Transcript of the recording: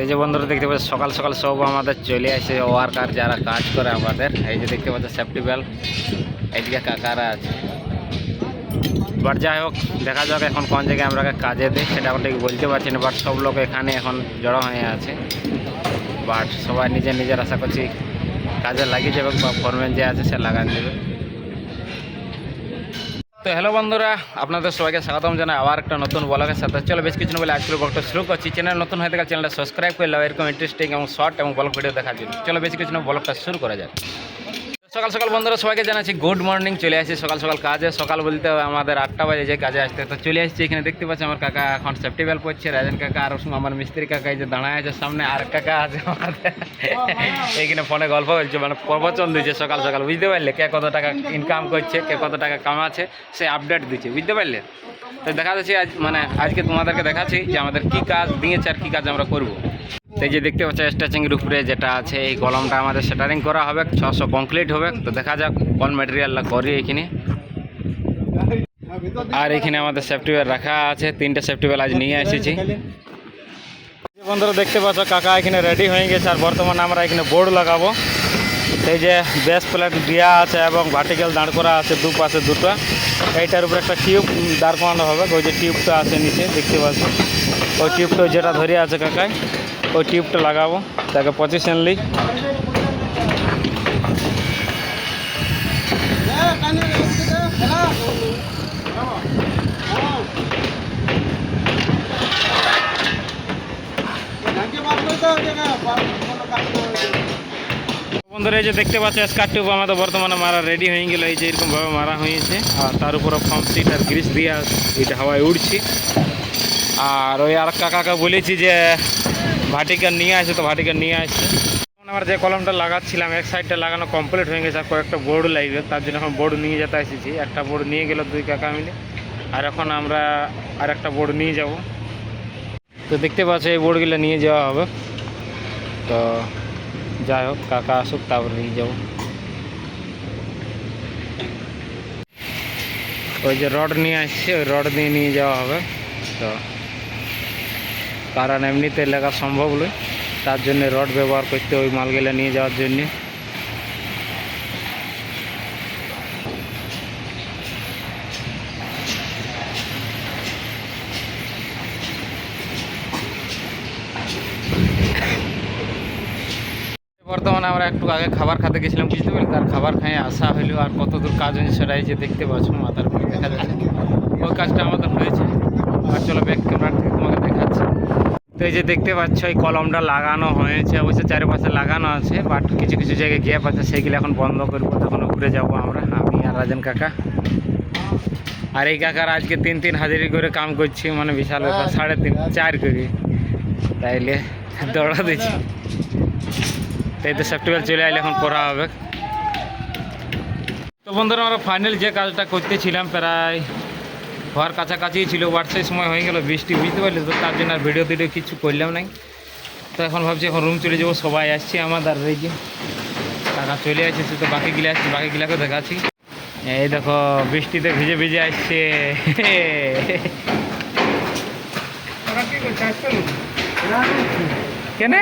এই যে বন্ধুরা দেখতে পাচ্ছ সকাল সকাল সব আমাদের চলে আসে ওয়ার্কার যারা কাজ করে আমাদের। এই যে দেখতে পাচ্ছ সেফটি বেল্ট, এইদিকে কাকারা আছে। বাট যাই হোক, দেখা যাক এখন কোন জায়গায় আমরা কাজে দিই সেটা এখন ঠিক বলতে পারছি না। বাট সব লোক এখানে এখন জড়ো হয়ে আছে। বাট সবাই নিজের নিজের আশা করছি কাজে লাগিয়ে যাবে বা ফোরম্যান যে আছে সে লাগান দেবে। তো হ্যালো বন্ধুরা, আপনাদের সবাইকে স্বাগতম জানাই আবার একটা নতুন ব্লগের সাথে। চলো বেশ কিছু বলে আজকের ব্লগটা শুরু করছি। চ্যানেল নতুন হয়ে থাকলে চ্যানেলটা সাবস্ক্রাইব করে নাও এরকম ইন্টারেস্টিং এবং শর্ট এবং ব্লগ ভিডিও দেখার জন্য। চলো বেশ কিছু ব্লগটা শুরু করা যায়। সকাল সকাল বন্ধুরা সবাইকে জানাচ্ছি গুড মর্নিং। চলে আসছি সকাল সকাল কাজে। সকাল বলতে আমাদের 8টা বাজে যে কাজে আসতে, তো চলে আসছি এখানে। দেখতে পাচ্ছি আমার কাকা এখন সেফটি বেল্ট পড়ছে, রাজন কাকা আর আমার মিস্ত্রি কাকা এই যে দাঁড়ায় আছে সামনে। আর কাকা আছে আমাদের এইখানে ফোনে গল্প বলছে, মানে প্রবচন দিচ্ছে সকাল সকাল, বুঝতে পারলে? কে কত টাকা ইনকাম করছে, কে কত টাকা কামাচ্ছে সে আপডেট দিচ্ছে, বুঝতে পারলে? তো দেখা যাচ্ছে আজ আজকে তোমাদেরকে দেখাচ্ছি যে আমাদের কী কাজ দিয়েছে আর কী কাজ আমরা করবো। এই যে দেখতে পাচ্ছ স্ট্যাচিংয়ের উপরে যেটা আছে এই কলমটা আমাদের সেটারিং করা হবে, 600 কমপ্লিট হবে। তো দেখা যাক কোন ম্যাটেরিয়ালটা করি এখানে। আর এখানে আমাদের সেফটি বেল্ট রাখা আছে, 3টে সেফটি বেল্ট আজ নিয়ে এসেছি। বন্ধুরা দেখতে পাচ্ছ কাকা এখানে রেডি হয়ে গেছে। আর বর্তমানে আমরা এখানে বোর্ড লাগাবো। এই যে বেস প্লেট দেওয়া আছে এবং ভার্টিক্যাল দাঁড় করা আছে দুপাশে দুটো। এইটার উপরে একটা টিউব দাঁড় করানো হবে। ওই যে টিউবটা আছে নিচে দেখতে পাচ্ছ, ওই টিউবটা যেটা ধরে আছে কাকায়, ওই টিউবটা লাগাবো তাকে পজিশনলি। বন্ধুরা এই যে দেখতে পাচ্ছ স্কার টিউব আমাদের বর্তমানে মারা রেডি হয়ে গেল। এই যে এরকমভাবে মারা হয়েছে আর তার উপরে ফর্ম সিট আর গ্রিস দিয়ে এটা হাওয়ায় উঠছি। আর ওই আর কাকাকে বলেছি যে ভার্টিক্যাল নিয়ে আসে, তো ভার্টিক্যাল নিয়ে আসছে। আমার যে কলমটা লাগাচ্ছিলাম এক সাইডটা লাগানো কমপ্লিট হয়ে গেছে, আর কয়েকটা বোর্ড লাগবে, তার জন্য এখন বোর্ড নিয়ে যেতে এসেছি। একটা বোর্ড নিয়ে গেল দুই কাকা মিলে, আর এখন আমরা আর একটা বোর্ড নিয়ে যাব। তো দেখতে পাচ্ছ এই বোর্ডগুলো নিয়ে যাওয়া হবে। তো যাই হোক কাকা আসুক তারপর নিয়ে যাব। ওই যে রড নিয়ে আসছে, ওই রড দিয়ে নিয়ে যাওয়া হবে। তো কারণ এমনিতে লেখা সম্ভব নয়, তার জন্য রড ব্যবহার করতে ওই মালগুলো নিয়ে যাওয়ার জন্য। বর্তমানে আমরা একটু আগে খাবার খেতে গেছিলাম, বুঝতে পারলি? তার খাবার খেয়ে আসা হইলো। আর কত দূর কাজ হয়েছে সেটাই যে দেখতে পাচ্ছ মাথার উপরে দেখা যাচ্ছে। ওই কাজটা আমাদের হয়েছে। আর চলো ব্যাক ক্যামেরা থেকে তোমাকে দেখাচ্ছি। তো এই যে দেখতে পাচ্ছ এই কলমটা লাগানো হয়েছে, অবশ্যই চারিপাশে লাগানো আছে, বাট কিছু কিছু জায়গায় গ্যাপ আছে, সেইগুলো এখন বন্ধ করবো। তখন উপরে যাবো আমরা, আমি আর রাজন কাকা। আর এই কাকার আজকে 3 হাজারি করে কাম করছি, মানে বিশাল ব্যাপার। 3.5 4 করে তাইলে দৌড়া দিচ্ছি। তাই তো সেফটি বেল্ট চলে আসলে এখন পড়া হবে। তো বন্ধুরা আমরা ফাইনাল যে কাজটা করতেছিলাম প্রায় হওয়ার কাছাকাছি ছিল, বাট সেই সময় হয়ে গেল বৃষ্টি, বুঝতে পারলি? তো তার জন্য আর ভিডিও কিছু করলাম নাই। তো এখন ভাবছি এখন রুম চলে যাবো। সবাই আসছে আমাদের, এই যে টাকা চলে আসছে। তো বাকিগুলো আসছে, বাকিগুলাকে দেখাচ্ছি। এই দেখো বৃষ্টিতে ভিজে ভিজে আসছে। কেন